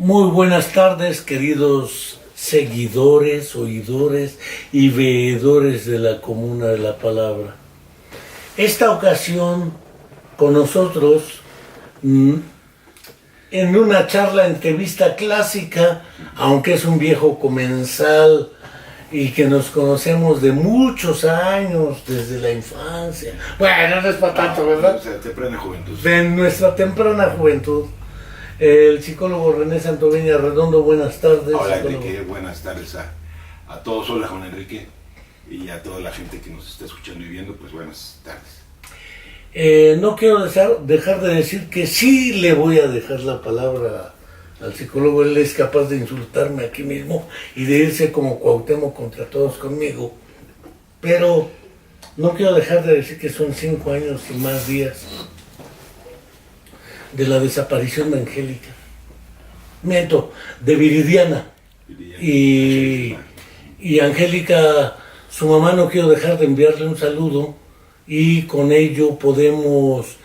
Muy buenas tardes, queridos seguidores, oidores y veedores de la Comuna de la Palabra. Esta ocasión con nosotros en una charla entrevista clásica, aunque es un viejo comensal y que nos conocemos de muchos años, desde la infancia. Bueno, no es para tanto, ¿verdad? De temprana juventud. De nuestra temprana juventud. El psicólogo René Santoveña Redondo, buenas tardes. Hola psicólogo. Enrique, buenas tardes a todos. Hola Juan Enrique y a toda la gente que nos está escuchando y viendo, pues buenas tardes. No quiero dejar de decir que sí le voy a dejar la palabra al psicólogo. Él es capaz de insultarme aquí mismo y de irse como Cuauhtémoc contra todos conmigo. Pero no quiero dejar de decir que son 5 años y más días de la desaparición de Angélica. Miento, de Viridiana. Y Angélica, su mamá, no quiero dejar de enviarle un saludo y con ello podemos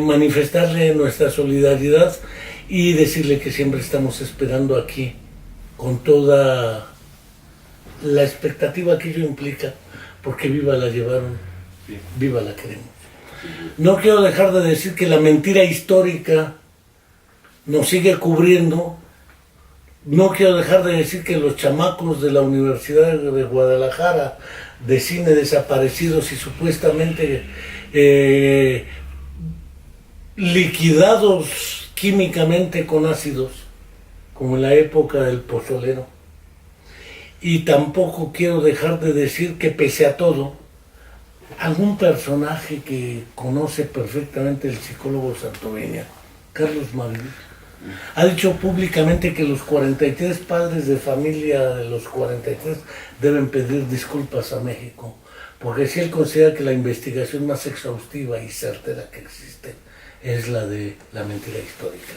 manifestarle nuestra solidaridad y decirle que siempre estamos esperando aquí con toda la expectativa que ello implica, porque viva la llevaron, viva la queremos. No quiero dejar de decir que la mentira histórica nos sigue cubriendo. No quiero dejar de decir que los chamacos de la Universidad de Guadalajara, de cine desaparecidos y supuestamente liquidados químicamente con ácidos, como en la época del pozolero. Y tampoco quiero dejar de decir que pese a todo, algún personaje que conoce perfectamente el psicólogo Santoveña, Carlos Marín, ha dicho públicamente que los 43 padres de familia de los 43 deben pedir disculpas a México, porque si él considera que la investigación más exhaustiva y certera que existe es la de la mentira histórica.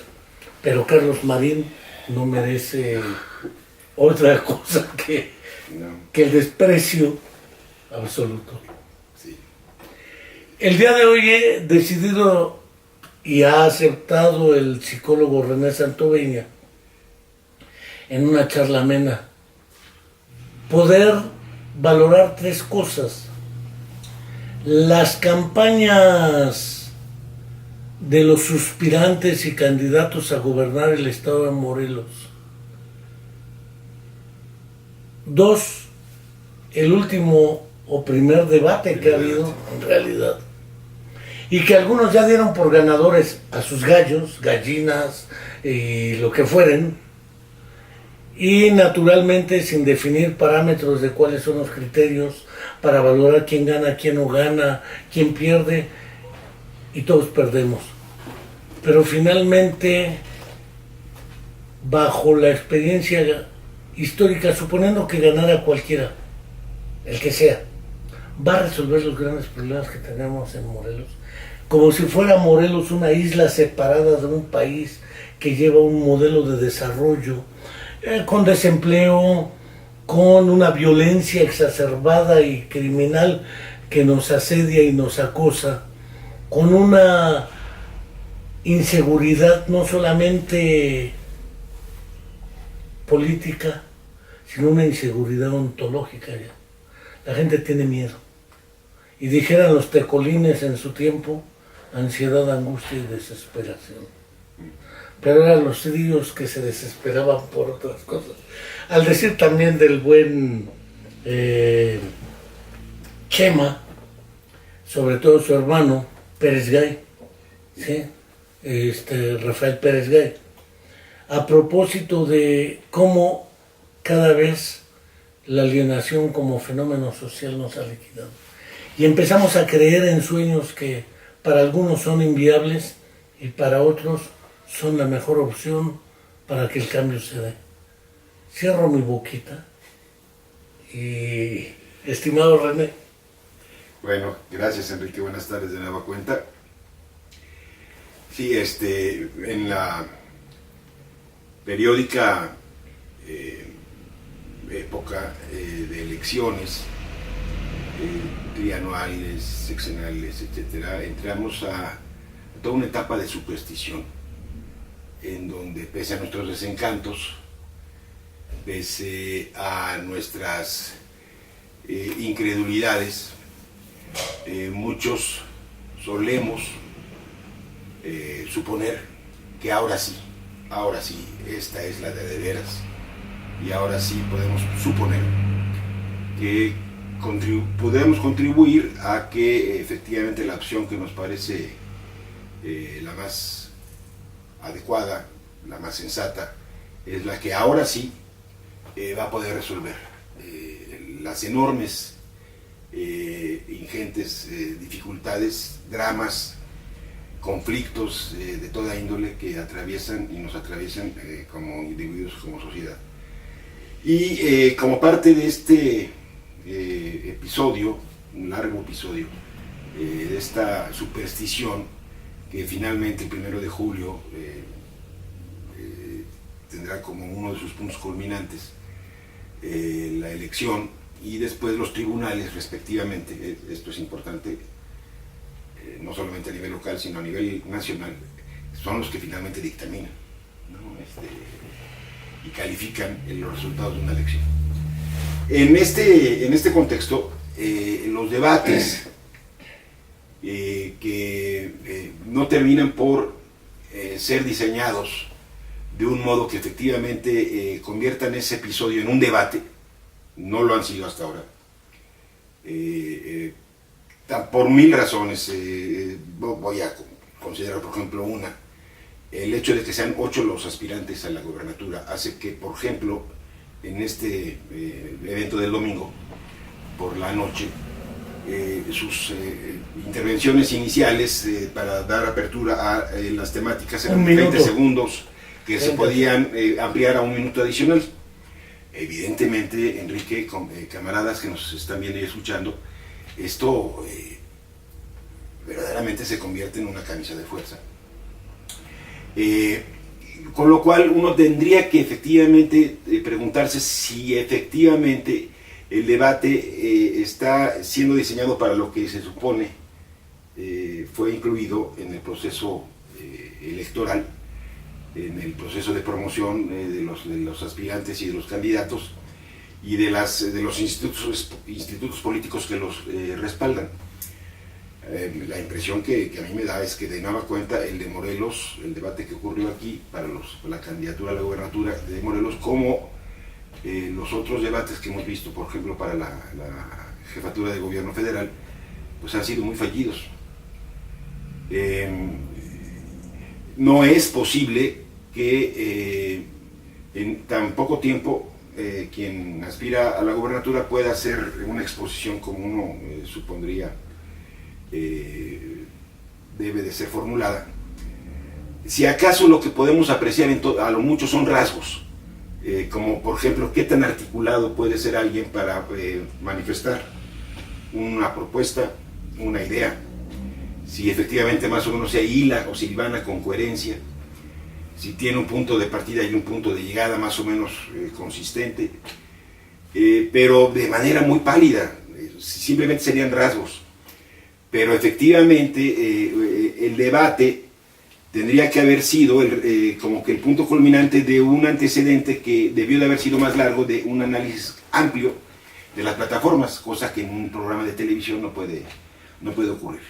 Pero Carlos Marín no merece otra cosa que el desprecio absoluto. El día de hoy he decidido y ha aceptado el psicólogo René Santoveña en una charla amena poder valorar 3 cosas: las campañas de los suspirantes y candidatos a gobernar el estado de Morelos. 2, el último o primer debate que ha habido en realidad, y que algunos ya dieron por ganadores a sus gallos, gallinas y lo que fueren, y naturalmente sin definir parámetros de cuáles son los criterios para valorar quién gana, quién no gana, quién pierde, y todos perdemos. Pero finalmente, bajo la experiencia histórica, suponiendo que ganara cualquiera, el que sea, va a resolver los grandes problemas que tenemos en Morelos, como si fuera Morelos una isla separada de un país que lleva un modelo de desarrollo, con desempleo, con una violencia exacerbada y criminal que nos asedia y nos acosa, con una inseguridad no solamente política, sino una inseguridad ontológica ya. La gente tiene miedo. Y dijeran los tecolines en su tiempo, ansiedad, angustia y desesperación. Pero eran los tríos que se desesperaban por otras cosas. Al decir también del buen Chema, sobre todo su hermano, Pérez Gay, ¿sí? Rafael Pérez Gay, a propósito de cómo cada vez la alienación como fenómeno social nos ha liquidado. Y empezamos a creer en sueños que para algunos son inviables y para otros son la mejor opción para que el cambio se dé. Cierro mi boquita y, estimado René. Bueno, gracias Enrique, buenas tardes de nueva cuenta. Sí, en la periódica época de elecciones, trianuales, sexenales, etcétera, entramos a toda una etapa de superstición. en donde pese a nuestros desencantos, pese a nuestras incredulidades, muchos solemos suponer que ahora sí, esta es la de veras, y ahora sí podemos suponer que podemos contribuir a que efectivamente la opción que nos parece la más adecuada, la más sensata, es la que ahora sí va a poder resolver las enormes, ingentes dificultades, dramas, conflictos de toda índole que atraviesan y nos atraviesan como individuos, como sociedad. Y como parte de este episodio, un largo episodio, de esta superstición que finalmente el 1 de julio tendrá como uno de sus puntos culminantes la elección y después los tribunales respectivamente. Esto es importante, no solamente a nivel local sino a nivel nacional, son los que finalmente dictaminan, ¿no? Y califican los resultados de una elección. En este contexto, los debates que no terminan por ser diseñados de un modo que efectivamente conviertan ese episodio en un debate, no lo han sido hasta ahora, por mil razones. Voy a considerar, por ejemplo, una. El hecho de que sean 8 los aspirantes a la gobernatura hace que, por ejemplo, en este evento del domingo, por la noche, sus intervenciones iniciales para dar apertura a las temáticas eran 20 segundos que se podían ampliar a un minuto adicional. Evidentemente, Enrique, camaradas que nos están viendo y escuchando, esto verdaderamente se convierte en una camisa de fuerza. Con lo cual uno tendría que efectivamente preguntarse si efectivamente el debate está siendo diseñado para lo que se supone fue incluido en el proceso electoral, en el proceso de promoción de los aspirantes y de los candidatos y de los institutos políticos que los respaldan. La impresión que a mí me da es que de nueva cuenta el de Morelos, el debate que ocurrió aquí para la candidatura a la gobernatura de Morelos, como los otros debates que hemos visto, por ejemplo, para la jefatura de gobierno federal, pues han sido muy fallidos. No es posible que en tan poco tiempo quien aspira a la gobernatura pueda hacer una exposición como uno supondría debe de ser formulada. Si acaso lo que podemos apreciar a lo mucho son rasgos, como por ejemplo qué tan articulado puede ser alguien para manifestar una propuesta, una idea, si efectivamente más o menos se hila o se hilvana con coherencia, si tiene un punto de partida y un punto de llegada más o menos consistente, pero de manera muy pálida, simplemente serían rasgos. Pero efectivamente el debate tendría que haber sido como que el punto culminante de un antecedente que debió de haber sido más largo, de un análisis amplio de las plataformas, cosa que en un programa de televisión no puede ocurrir.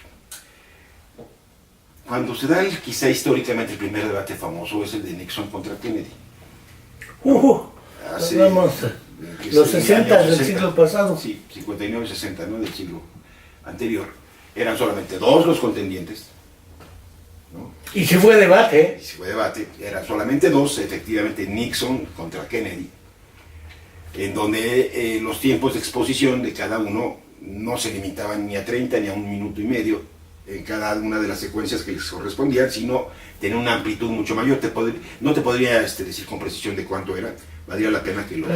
Cuando se da quizá históricamente el primer debate famoso es el de Nixon contra Kennedy. Los 60 del siglo pasado. Sí, 59-60, ¿no? Del siglo anterior. Eran solamente 2 los contendientes, ¿no? Y si fue debate. Eran solamente 2, efectivamente, Nixon contra Kennedy, en donde los tiempos de exposición de cada uno no se limitaban ni a 30 ni a 1 minuto y medio en cada una de las secuencias que les correspondían, sino tenían una amplitud mucho mayor. No te podría decir con precisión de cuánto era, valdría la pena que lo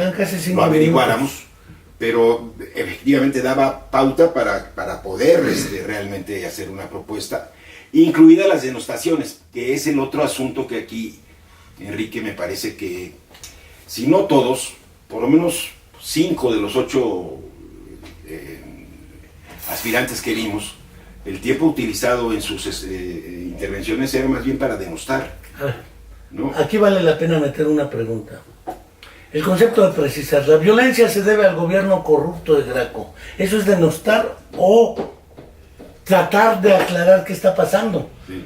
averiguáramos. Pero efectivamente daba pauta para poder realmente hacer una propuesta, incluidas las denostaciones, que es el otro asunto que aquí, Enrique, me parece que, si no todos, por lo menos 5 de los 8 aspirantes que vimos, el tiempo utilizado en sus intervenciones era más bien para denostar, ¿no? Aquí vale la pena meter una pregunta. El concepto de precisar, ¿la violencia se debe al gobierno corrupto de Graco? ¿Eso es denostar o tratar de aclarar qué está pasando? Sí.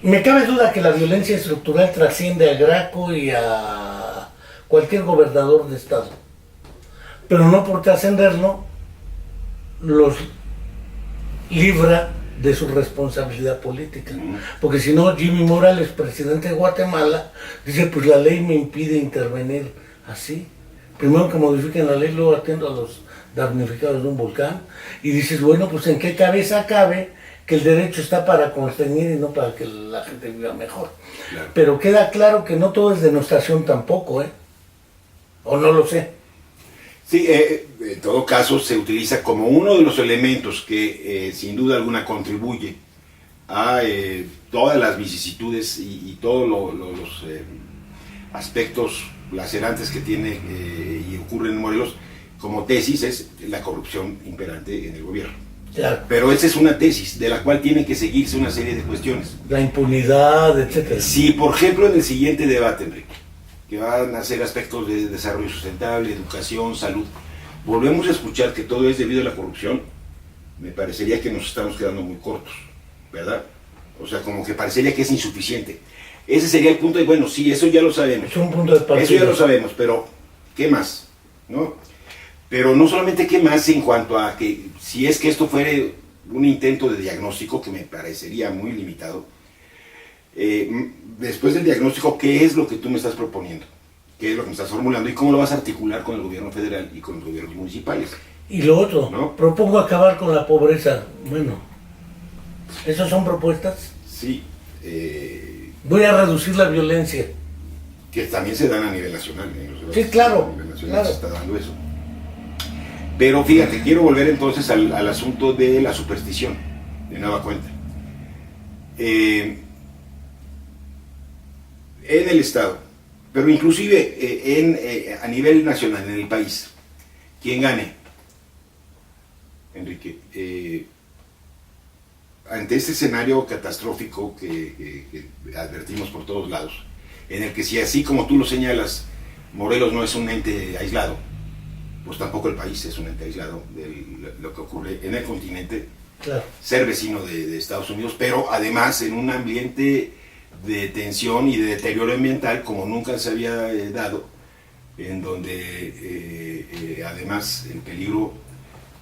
Me cabe duda que la violencia estructural trasciende a Graco y a cualquier gobernador de estado. Pero no por trascenderlo los libra de su responsabilidad política. Porque si no, Jimmy Morales, presidente de Guatemala, dice, pues la ley me impide intervenir. Así. Primero que modifiquen la ley, luego atiendo a los damnificados de un volcán. Y dices, bueno, pues ¿en qué cabeza cabe que el derecho está para constreñir y no para que la gente viva mejor? Claro. Pero queda claro que no todo es denostación tampoco, ¿eh? O no lo sé. Sí, en todo caso se utiliza como uno de los elementos que sin duda alguna contribuye a todas las vicisitudes y todos los aspectos lacerantes que tiene y ocurren en Morelos, como tesis es la corrupción imperante en el gobierno. Claro. Pero esa es una tesis de la cual tiene que seguirse una serie de cuestiones. La impunidad, etcétera. Si, por ejemplo, en el siguiente debate, Enrique, que van a ser aspectos de desarrollo sustentable, educación, salud, volvemos a escuchar que todo es debido a la corrupción, me parecería que nos estamos quedando muy cortos, ¿verdad? O sea, como que parecería que es insuficiente. Ese sería el punto de, bueno, sí, eso ya lo sabemos. Es un punto de partida. Eso ya lo sabemos, pero ¿qué más? ¿No? Pero no solamente qué más en cuanto a que si es que esto fuera un intento de diagnóstico, que me parecería muy limitado, después del diagnóstico, ¿qué es lo que tú me estás proponiendo? ¿Qué es lo que me estás formulando? ¿Y cómo lo vas a articular con el gobierno federal y con los gobiernos municipales? Y lo otro, ¿No? propongo acabar con la pobreza. Bueno, ¿esas son propuestas? Sí. Voy a reducir la violencia. Que también se dan a nivel nacional. Sí, claro, A nivel nacional claro. se está dando eso. Pero fíjate, quiero volver entonces al asunto de la superstición, de nueva cuenta. En el Estado, pero inclusive a nivel nacional, en el país, quien gane, Enrique, ante este escenario catastrófico que advertimos por todos lados, en el que si así como tú lo señalas, Morelos no es un ente aislado, pues tampoco el país es un ente aislado de lo que ocurre en el continente, Claro. ser vecino de Estados Unidos, pero además en un ambiente de tensión y de deterioro ambiental como nunca se había dado, en donde además el peligro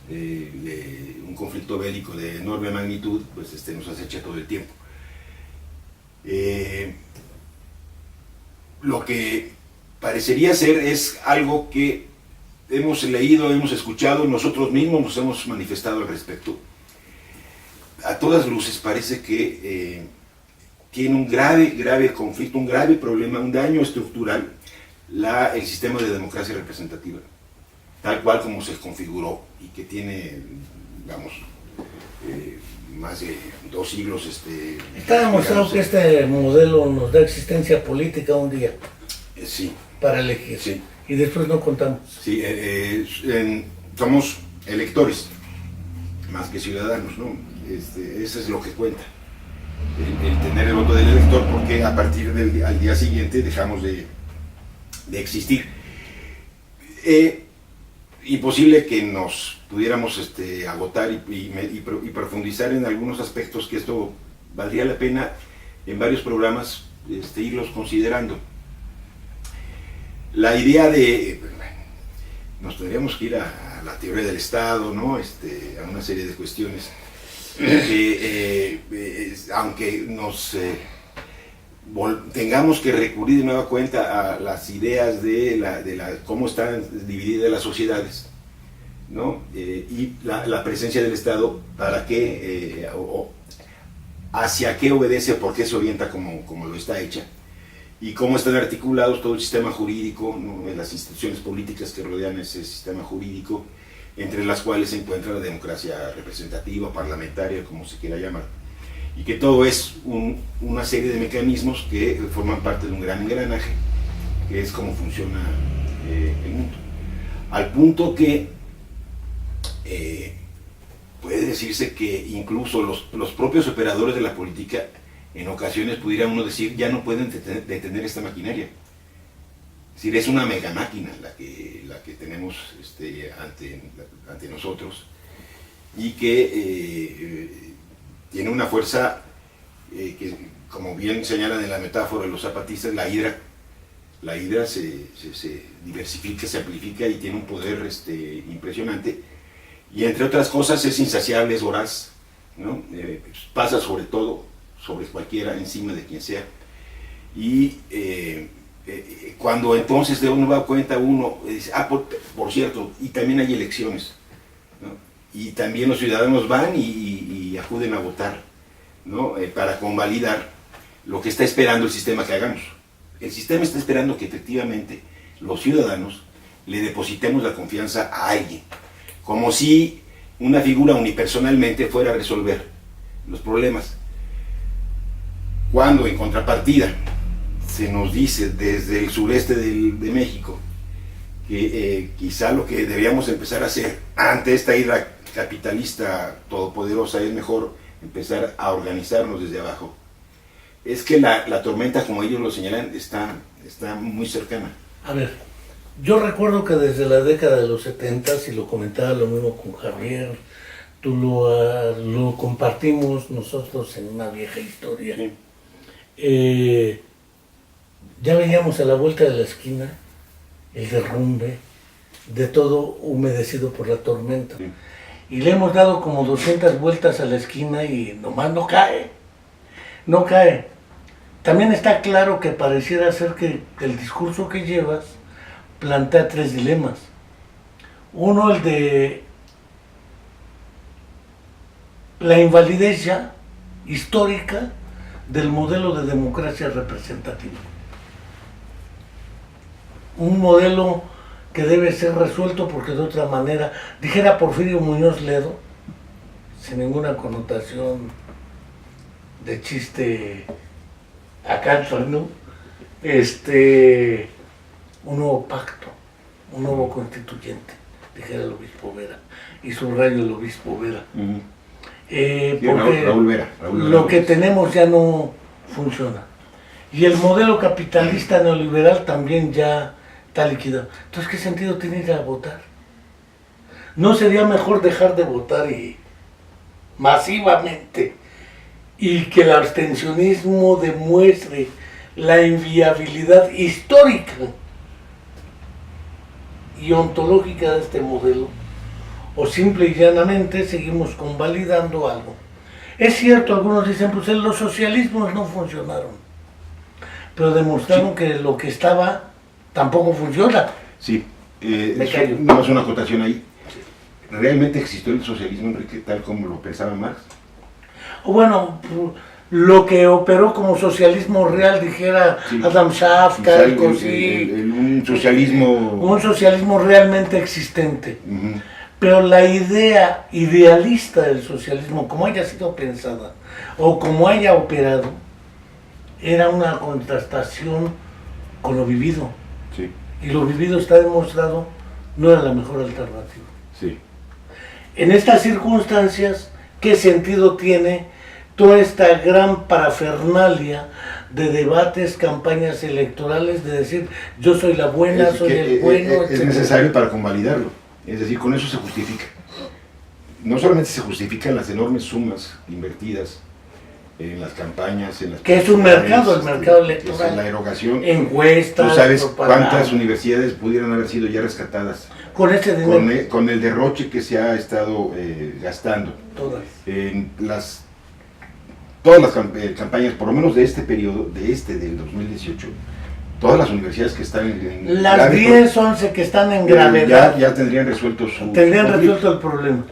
de un conflicto bélico de enorme magnitud pues nos acecha todo el tiempo. Lo que parecería ser es algo que hemos leído, hemos escuchado, nosotros mismos nos hemos manifestado al respecto. A todas luces parece que tiene un grave conflicto, un grave problema, un daño estructural el sistema de democracia representativa, tal cual como se configuró y que tiene, digamos, más de 2 siglos. Está demostrado que este modelo nos da existencia política un día Sí. para elegir. Sí. Y después no contamos. Sí, somos electores, más que ciudadanos, ¿no? Eso es lo que cuenta, el tener el voto del elector, porque a partir al día siguiente dejamos de existir. Imposible que nos pudiéramos agotar y profundizar en algunos aspectos que esto valdría la pena en varios programas irlos considerando. La idea de, nos tendríamos que ir a la teoría del Estado, ¿no? A una serie de cuestiones, aunque nos tengamos que recurrir de nueva cuenta a las ideas de cómo están divididas las sociedades, ¿no? Y la presencia del Estado, para qué, hacia qué obedece, por qué se orienta como lo está hecha, y cómo están articulados todo el sistema jurídico, ¿no? Las instituciones políticas que rodean ese sistema jurídico, entre las cuales se encuentra la democracia representativa, parlamentaria, como se quiera llamar, y que todo es una serie de mecanismos que forman parte de un gran engranaje, que es cómo funciona el mundo. Al punto que puede decirse que incluso los propios operadores de la política en ocasiones pudiera uno decir, ya no pueden detener esta maquinaria. Es decir, es una mega máquina la que tenemos ante nosotros, y que tiene una fuerza que, como bien señalan en la metáfora de los zapatistas, la hidra se diversifica, se amplifica y tiene un poder impresionante, y entre otras cosas es insaciable, es voraz, ¿no? Pasa sobre todo, sobre cualquiera, encima de quien sea, y cuando entonces de uno va a cuenta, uno dice, por cierto, y también hay elecciones, ¿no? Y también los ciudadanos van y acuden a votar, ¿no? Para convalidar lo que está esperando el sistema que hagamos. El sistema está esperando que efectivamente los ciudadanos le depositemos la confianza a alguien, como si una figura unipersonalmente fuera a resolver los problemas. Cuando en contrapartida se nos dice desde el sureste de México que quizá lo que deberíamos empezar a hacer ante esta ira capitalista todopoderosa es mejor empezar a organizarnos desde abajo, es que la tormenta, como ellos lo señalan, está muy cercana. A ver, yo recuerdo que desde la década de los 70, y lo comentaba lo mismo con Javier, tú lo compartimos nosotros en una vieja historia. Sí. Ya veíamos a la vuelta de la esquina el derrumbe de todo humedecido por la tormenta. Sí. Y le hemos dado como 200 vueltas a la esquina y nomás no cae. No cae. También está claro que pareciera ser que el discurso que llevas plantea 3 dilemas. Uno, el de la invalidez ya histórica del modelo de democracia representativa. Un modelo que debe ser resuelto porque de otra manera, dijera Porfirio Muñoz Ledo, sin ninguna connotación de chiste acá, ¿no? Un nuevo pacto, un nuevo constituyente, dijera el obispo Vera, y subrayo el obispo Vera. Porque Raúl Vera. Lo que tenemos ya no funciona. Y el modelo capitalista neoliberal también ya está liquidado. Entonces, ¿qué sentido tiene ir a votar? ¿No sería mejor dejar de votar y masivamente, y que el abstencionismo demuestre la inviabilidad histórica y ontológica de este modelo? O simple y llanamente seguimos convalidando algo. Es cierto, algunos dicen, pues los socialismos no funcionaron, pero demostraron que lo que estaba tampoco funciona. Sí, no es una acotación ahí. ¿Realmente existió el socialismo, Enrique, tal como lo pensaba Marx? O bueno, lo que operó como socialismo real, dijera sí. Adam Schaff, un socialismo... Un socialismo realmente existente. Pero la idea idealista del socialismo, como haya sido pensada o como haya operado, era una contrastación con lo vivido. Sí. Y lo vivido está demostrado, no era la mejor alternativa. Sí. En estas circunstancias, ¿qué sentido tiene toda esta gran parafernalia de debates, campañas electorales, de decir, yo soy la buena, soy el bueno? Es necesario para convalidarlo. Es decir, con eso se justifica. No solamente se justifican las enormes sumas invertidas en las campañas, en las... Que es un mercado, el mercado electoral. En la erogación. Encuestas. ¿Tú sabes cuántas universidades pudieran haber sido ya rescatadas? Con ese dinero. Con el derroche que se ha estado gastando. Todas. Todas las campañas, por lo menos de este periodo, del 2018, todas las universidades que están en las grave, 10, 11 que están en gravedad ya tendrían resuelto resuelto el problema.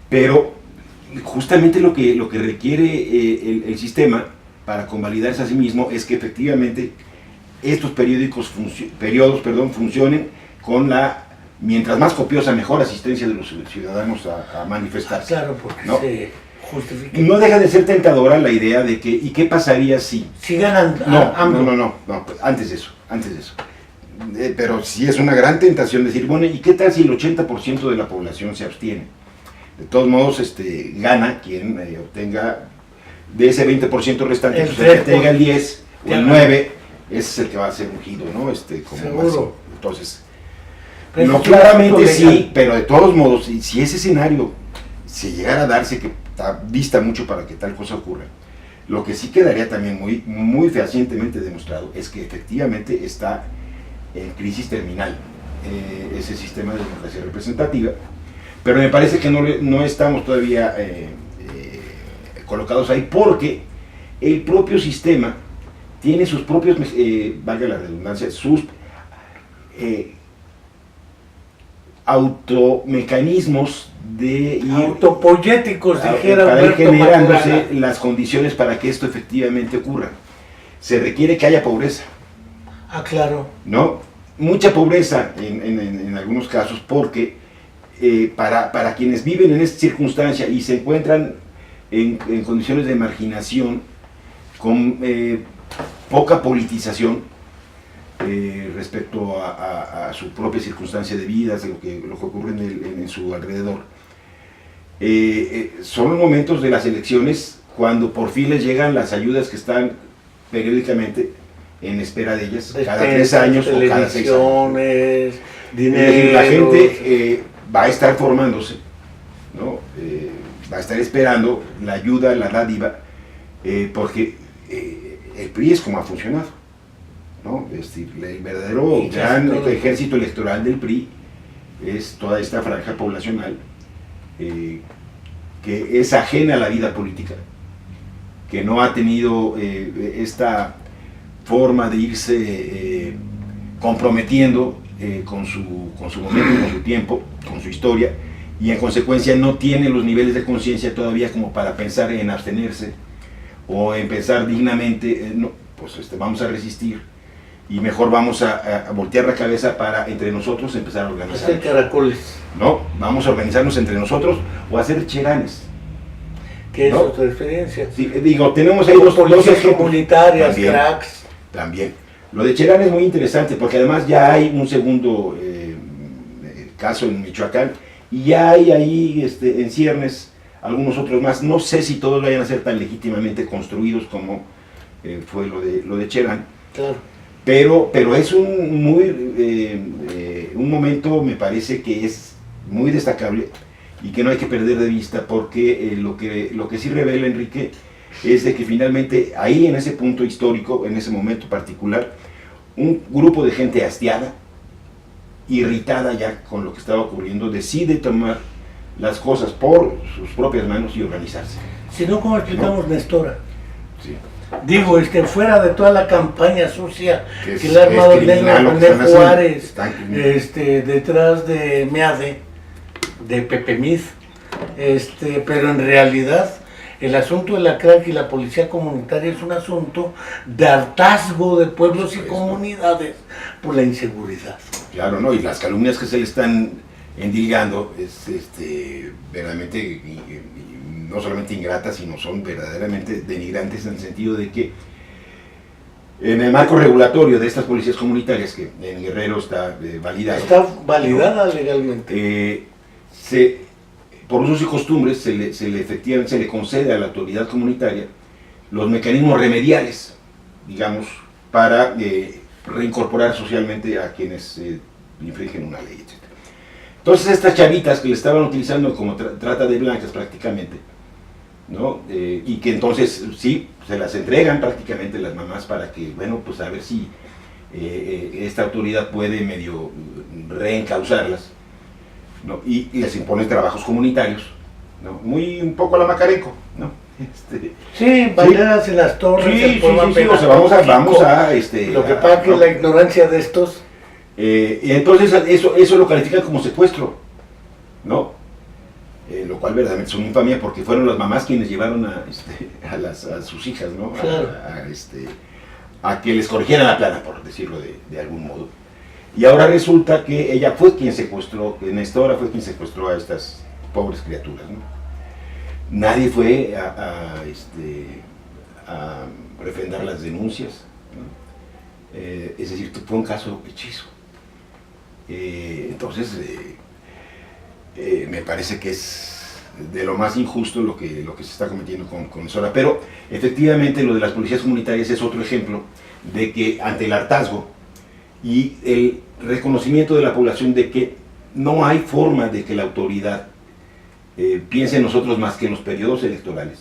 Pero justamente lo que requiere el sistema para convalidarse a sí mismo es que efectivamente estos periodos funcionen con la, mientras más copiosa, mejor asistencia de los ciudadanos a manifestarse. Claro, porque ¿no? se justifica. No deja de ser tentadora la idea de que, ¿y qué pasaría si? Si ganan no, antes de eso. Pero sí es una gran tentación decir, bueno, ¿y qué tal si el 80% de la población se abstiene? De todos modos, gana quien obtenga de ese 20% restante, El pues el que 3%. tenga el 10 o el 9, ese es el que va a ser ungido, ¿no? Como Seguro. máximo. Entonces, Pero no es un claramente acto sí, legal. pero de todos modos, si ese escenario se llegara a darse, que dista mucho para que tal cosa ocurra, lo que sí quedaría también muy, muy fehacientemente demostrado es que efectivamente está en crisis terminal ese sistema de democracia representativa, pero me parece que no estamos todavía colocados ahí porque el propio sistema tiene sus propios, valga la redundancia, sus automecanismos de ir Autopoyéticos, dijera para ir Humberto generándose Maturana. las condiciones para que esto efectivamente ocurra. Se requiere que haya pobreza, Ah, claro. ¿no? Mucha pobreza en algunos casos porque para quienes viven en esta circunstancia y se encuentran en condiciones de marginación, con poca politización respecto a su propia circunstancia de vida, de lo que ocurre en su alrededor. Son los momentos de las elecciones cuando por fin les llegan las ayudas que están periódicamente en espera de ellas, cada 3 años o cada 6 años. Televisiones, Es dinero. decir, la gente va a estar formándose, ¿no? Va a estar esperando la ayuda, la dádiva, porque el PRI es como ha funcionado, ¿no? Es decir, el verdadero gran ejército electoral del PRI es toda esta franja poblacional que es ajena a la vida política, que no ha tenido esta forma de irse comprometiendo con su momento, con su tiempo, con su historia, y en consecuencia no tiene los niveles de conciencia todavía como para pensar en abstenerse o en pensar dignamente, no, pues vamos a resistir y mejor vamos a voltear la cabeza para entre nosotros empezar a organizarnos. Hacer caracoles. No, vamos a organizarnos entre nosotros o hacer cheranes. Que es ¿no? otra experiencia. Sí, digo, tenemos ahí dos policías ejemplos. comunitarias, También. cracks. También. Lo de Cherán es muy interesante porque además ya hay un segundo caso en Michoacán y ya hay ahí en ciernes algunos otros más. No sé si todos vayan a ser tan legítimamente construidos como fue lo de Cherán, Claro. pero es un momento, me parece que es muy destacable y que no hay que perder de vista porque lo que sí revela Enrique es de que finalmente ahí en ese punto histórico, en ese momento particular, un grupo de gente hastiada, irritada ya con lo que estaba ocurriendo, decide tomar las cosas por sus propias manos y organizarse. Si no, ¿cómo explicamos Nestora? Sí. Digo, fuera de toda la campaña sucia Que que le ha armado el criminal negro lo que René están haciendo. Juárez, Está criminal. detrás de Meade, de Pepe Mid, pero en realidad el asunto de la crack y la policía comunitaria es un asunto de hartazgo de pueblos y comunidades por la inseguridad. Claro, ¿no? Y las calumnias que se le están endilgando es verdaderamente, y no solamente ingratas, sino son verdaderamente denigrantes en el sentido de que en el marco regulatorio de estas policías comunitarias, que en Guerrero está validado. Está validada legalmente. Por usos y costumbres efectivamente se le concede a la autoridad comunitaria los mecanismos remediales, digamos, para reincorporar socialmente a quienes infringen una ley, etc. Entonces estas chavitas que le estaban utilizando como trata de blancas prácticamente, ¿no? Y que entonces sí, se las entregan prácticamente las mamás para que, bueno, pues a ver si esta autoridad puede medio reencauzarlas, ¿no? Y les imponen trabajos comunitarios, ¿no? Un poco a la Macarenco, ¿no? Sí, banderas en las torres, Sí, el pueblo o sea, pedagógico. vamos a Lo que pasa que la ignorancia de estos... y entonces eso lo califican como secuestro, ¿no? Lo cual verdaderamente es una infamia porque fueron las mamás quienes llevaron a sus hijas, ¿no? Claro. A que les corrigieran la plana, por decirlo de algún modo. Y ahora resulta que ella fue quien secuestró, que Nestora fue quien secuestró a estas pobres criaturas, ¿no? Nadie fue a refrendar las denuncias, ¿no? Es decir, fue un caso hechizo. Entonces, me parece que es de lo más injusto lo que se está cometiendo con Sora. Pero efectivamente lo de las policías comunitarias es otro ejemplo de que ante el hartazgo y el reconocimiento de la población de que no hay forma de que la autoridad piense en nosotros más que en los periodos electorales,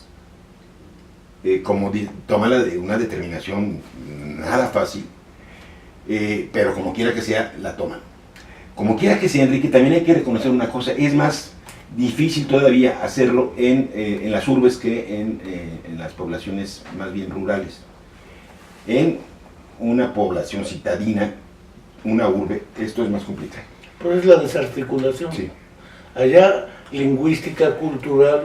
como toma una determinación nada fácil, pero como quiera que sea, la toman. Como quiera que sea, Enrique, también hay que reconocer una cosa, es más difícil todavía hacerlo en las urbes que en las poblaciones más bien rurales. En una población citadina, una urbe, esto es más complicado. Pero es la desarticulación. Sí. Allá, lingüística, cultural,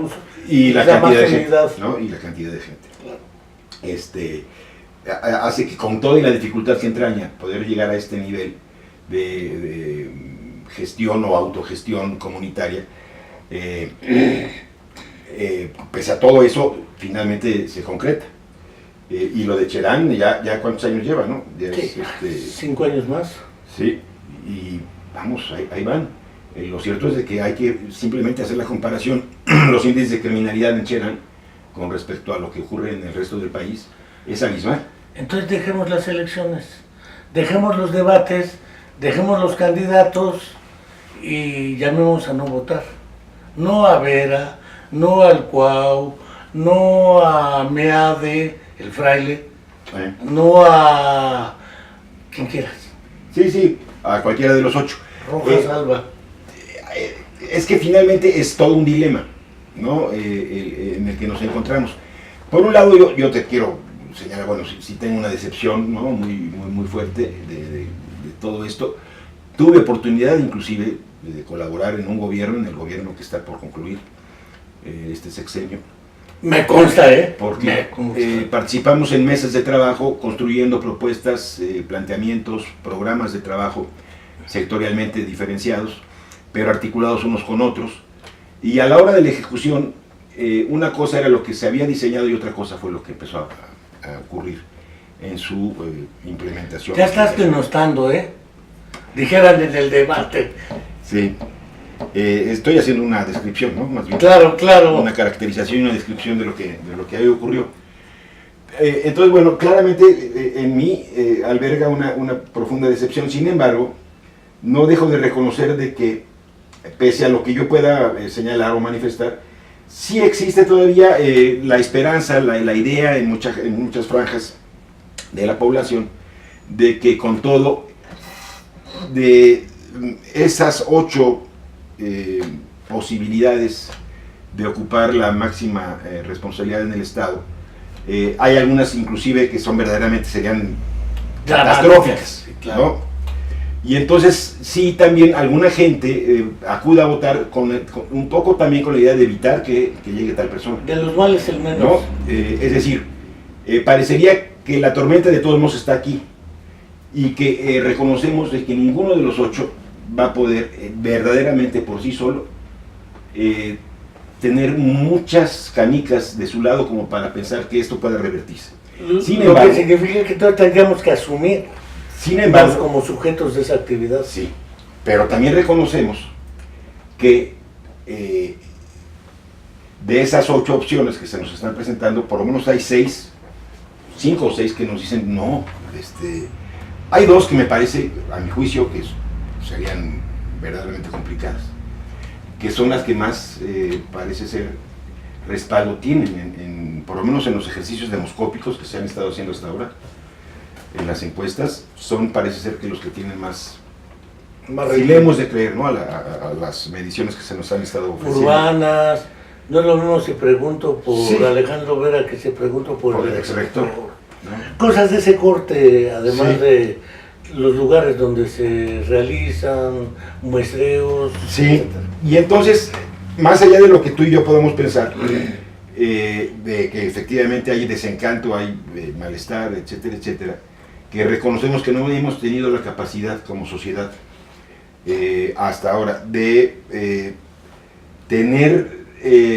y la cantidad de gente, afinidad. ¿no? Y la cantidad de gente. Claro. Hace que con toda la dificultad que entraña poder llegar a este nivel de gestión o autogestión comunitaria, pese a todo eso, finalmente se concreta. Y lo de Cherán, ya cuántos años lleva, ¿no? Ya Sí, es, 5 años más. Sí, y vamos, ahí van. Lo cierto es de que hay que simplemente hacer la comparación, los índices de criminalidad en Cherán con respecto a lo que ocurre en el resto del país, es abismal. Entonces dejemos las elecciones, dejemos los debates, dejemos los candidatos y llamemos a no votar. No a Vera, no al Cuau, no a Meade, el fraile, no a quien quieras. Sí, a cualquiera de los 8. Rojas Alba. Es que finalmente es todo un dilema, ¿no? En el que nos encontramos. Por un lado, yo te quiero señalar, bueno, si tengo una decepción, ¿no? muy fuerte de todo esto. Tuve oportunidad inclusive de colaborar en un gobierno, en el gobierno que está por concluir este sexenio. Me consta, Porque participamos en mesas de trabajo, construyendo propuestas, planteamientos, programas de trabajo sectorialmente diferenciados, pero articulados unos con otros. Y a la hora de la ejecución, una cosa era lo que se había diseñado y otra cosa fue lo que empezó a ocurrir en su implementación. Ya estás denostando, dijeran en el debate. Sí. Estoy haciendo una descripción, ¿no? Más bien. Claro. Una caracterización y una descripción de lo que ahí ocurrió. Entonces, bueno, claramente en mí alberga una profunda decepción. Sin embargo, no dejo de reconocer de que, pese a lo que yo pueda señalar o manifestar, sí existe todavía la esperanza, la idea en muchas franjas de la población, de que con todo, de esas 8 posibilidades de ocupar la máxima responsabilidad en el Estado, hay algunas inclusive que son verdaderamente serían catastróficas, sí, claro. ¿no? Y entonces sí, también alguna gente acude a votar un poco también con la idea de evitar que llegue tal persona. De los males el menos. ¿No? Es decir, parecería que la tormenta de todos modos está aquí y que reconocemos de que ninguno de los 8 va a poder verdaderamente por sí solo tener muchas canicas de su lado como para pensar que esto pueda revertirse. Sin lo embargo, que significa que todos tendríamos que asumir, sin embargo, como sujetos de esa actividad. Sí, pero también reconocemos que de esas 8 opciones que se nos están presentando, por lo menos hay 5 o 6 que nos dicen no. Hay 2 que me parece, a mi juicio, que serían verdaderamente complicadas, que son las que más parece ser respaldo tienen, por lo menos en los ejercicios demoscópicos que se han estado haciendo hasta ahora. En las encuestas parece ser que los que tienen más si le hemos de creer, ¿no? a las mediciones que se nos han estado ofreciendo. Urbanas, no es lo mismo si pregunto por Sí. Alejandro Vera que si pregunto por el exrector, ¿no? Cosas de ese corte, además Sí. de los lugares donde se realizan muestreos, Sí, etcétera. y entonces, más allá de lo que tú y yo podemos pensar, de que efectivamente hay desencanto, hay malestar, etcétera, etcétera, que reconocemos que no hemos tenido la capacidad como sociedad hasta ahora de tener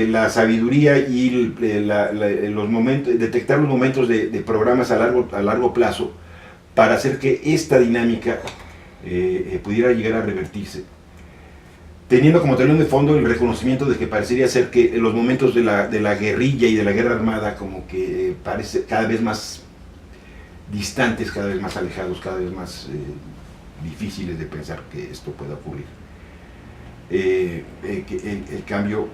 la sabiduría y los momentos, detectar los momentos de programas a largo plazo para hacer que esta dinámica pudiera llegar a revertirse. teniendo como telón de fondo el reconocimiento de que parecería ser que los momentos de la guerrilla y de la guerra armada como que parece cada vez más distantes, cada vez más alejados, cada vez más difíciles de pensar que esto pueda ocurrir. Que el cambio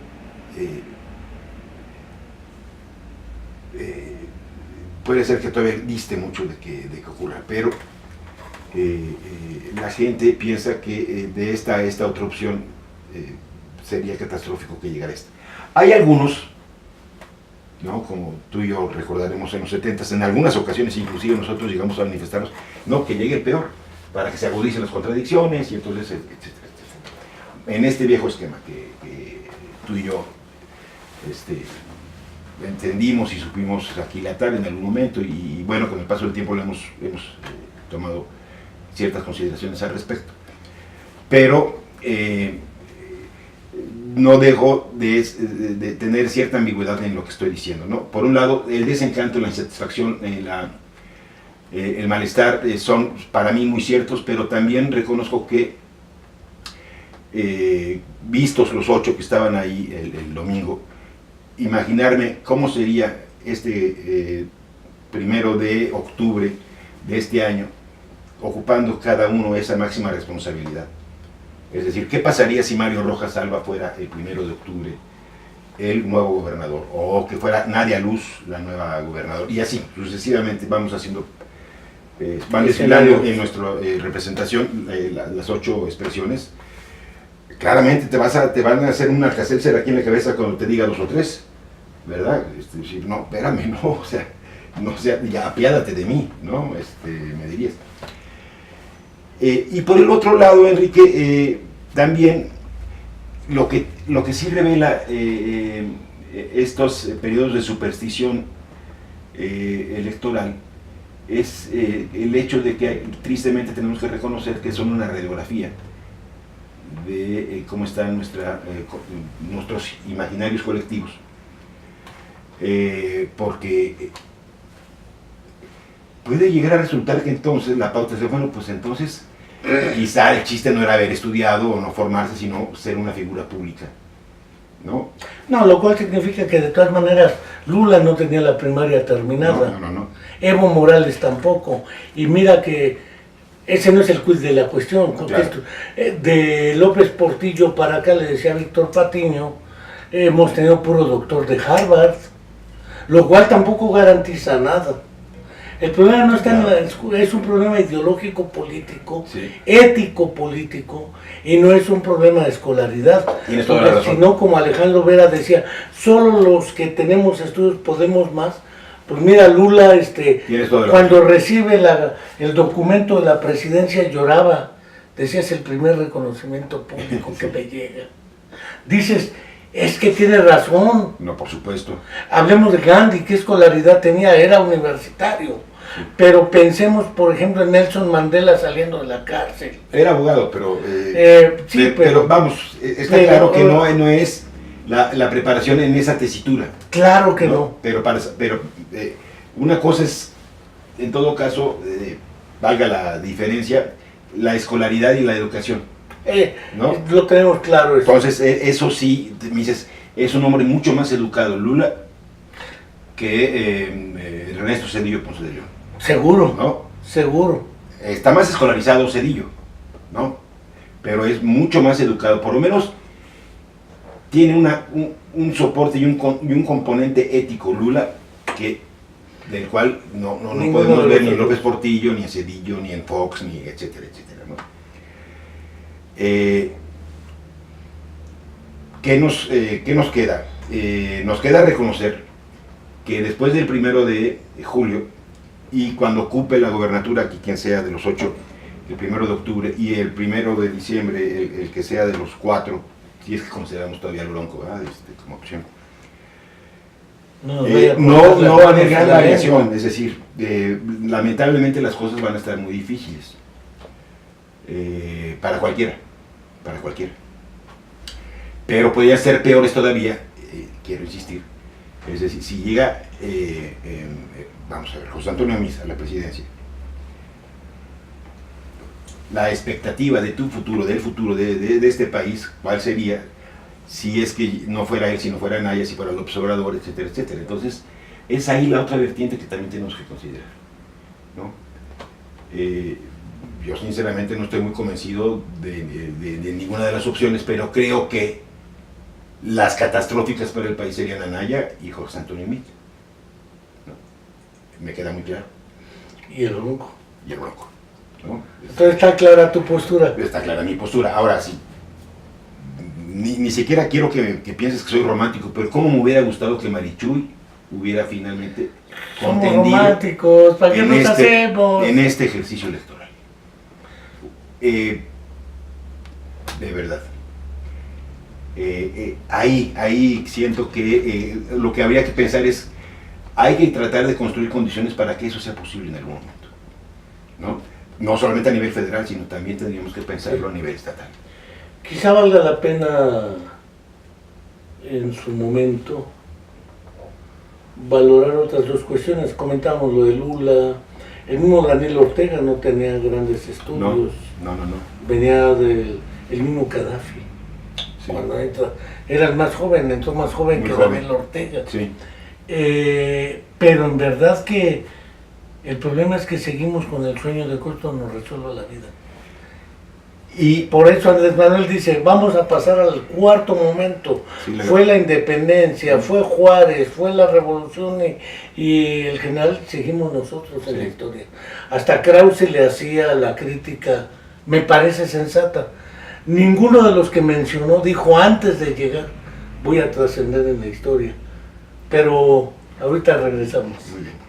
puede ser que todavía diste mucho de que ocurra, pero la gente piensa que de esta otra opción sería catastrófico que llegara esta. Hay algunos, ¿no? Como tú y yo recordaremos en los 70s, en algunas ocasiones inclusive nosotros llegamos a manifestarnos, no, que llegue el peor, para que se agudicen las contradicciones y entonces, etcétera, etcétera. En este viejo esquema que tú y yo entendimos y supimos aquilatar en algún momento, y bueno, con el paso del tiempo le hemos tomado ciertas consideraciones al respecto. Pero no dejo de tener cierta ambigüedad en lo que estoy diciendo, ¿no? Por un lado, el desencanto, la insatisfacción, el malestar son para mí muy ciertos, pero también reconozco que vistos los 8 que estaban ahí el domingo, imaginarme cómo sería este 1 de octubre de este año, ocupando cada uno esa máxima responsabilidad. Es decir, ¿qué pasaría si Mario Rojas Alba fuera el 1 de octubre el nuevo gobernador? O que fuera Nadia Luz la nueva gobernadora. Y así, sucesivamente vamos haciendo, van desfilando en nuestra representación las 8 expresiones. Claramente te van a hacer un Alka-Seltzer aquí en la cabeza cuando te diga 2 o 3, ¿verdad? Decir, no, espérame, no, o sea, ya apiádate de mí, ¿no? Me dirías. Y por el otro lado, Enrique, también lo que sí revela estos periodos de superstición electoral es el hecho de que tristemente tenemos que reconocer que son una radiografía de cómo están nuestros imaginarios colectivos, porque puede llegar a resultar que entonces la pauta es, bueno, pues entonces quizá el chiste no era haber estudiado o no formarse, sino ser una figura pública, ¿no? No, lo cual significa que de todas maneras Lula no tenía la primaria terminada. No. Evo Morales tampoco. Y mira que ese no es el quiz de la cuestión. Claro. De López Portillo para acá, le decía Víctor Patiño, hemos tenido puro doctor de Harvard, lo cual tampoco garantiza nada. El problema no está en la escuela, es un problema ideológico político, sí, ético político, y no es un problema de escolaridad. Tienes toda la razón. Sino, como Alejandro Vera decía, solo los que tenemos estudios podemos más. Pues mira, Lula, cuando recibe el documento de la presidencia lloraba, decía, es el primer reconocimiento público que me llega. Dices, es que tiene razón. No, por supuesto. Hablemos de Gandhi, ¿qué escolaridad tenía? Era universitario. Sí. Pero pensemos, por ejemplo, en Nelson Mandela saliendo de la cárcel. Era abogado, pero... sí, pero vamos, está claro que no es la preparación en esa tesitura. Claro que no. Pero una cosa es, en todo caso, valga la diferencia, la escolaridad y la educación. ¿No? Lo tenemos claro. Eso. Entonces, eso sí, me dices, es un hombre mucho más educado, Lula, que Ernesto Zedillo Ponce de León. Seguro, ¿no? Seguro. Está más escolarizado Zedillo, ¿no? Pero es mucho más educado, por lo menos tiene un soporte y un componente ético, Lula, del cual no podemos ver ni en López Portillo, ni en Zedillo, ni en Fox, ni etcétera, etcétera, ¿no? ¿Qué nos queda? Nos queda reconocer que después del 1 de julio, y cuando ocupe la gobernatura, aquí quien sea de los 8, el 1 de octubre, y el 1 de diciembre, el que sea de los 4, si es que consideramos todavía al Bronco, ¿verdad? Como opción. No va a haber gran variación, es decir, lamentablemente las cosas van a estar muy difíciles para cualquiera. Pero podría ser peores todavía, quiero insistir, es decir, si llega, vamos a ver, José Antonio Misa a la presidencia, la expectativa de tu futuro, del futuro de este país, cuál sería si es que no fuera él, si no fuera Anaya, si fuera López Obrador, etcétera, etcétera. Entonces, es ahí la otra vertiente que también tenemos que considerar, ¿no? Yo sinceramente no estoy muy convencido de ninguna de las opciones, pero creo que las catastróficas para el país serían Anaya y José Antonio Meade, ¿no? Me queda muy claro. Y el Ronco. Y el Ronco, ¿no? Entonces está clara tu postura. Está clara mi postura. Ahora sí, ni siquiera quiero que pienses que soy romántico, pero cómo me hubiera gustado que Marichuy hubiera finalmente Somos contendido románticos, ¿para qué nos hacemos? en este ejercicio electoral. De verdad. Ahí siento que lo que habría que pensar es, hay que tratar de construir condiciones para que eso sea posible en algún momento, ¿no? No solamente a nivel federal, sino también tendríamos que pensarlo a nivel estatal. Quizá valga la pena en su momento valorar otras dos cuestiones. Comentábamos lo de Lula, el mismo Daniel Ortega no tenía grandes estudios. No. Venía del mismo Gaddafi. Sí. Cuando era el más joven, entró más joven que Daniel Ortega. Sí. Pero en verdad que el problema es que seguimos con el sueño de que esto nos resuelva la vida. Y por eso Andrés Manuel dice, vamos a pasar al cuarto momento. Sí, fue la independencia, fue Juárez, fue la revolución y el general, seguimos nosotros en la historia. Hasta Krause le hacía la crítica, me parece sensata. Ninguno de los que mencionó dijo antes de llegar, voy a trascender en la historia. Pero ahorita regresamos. Muy bien.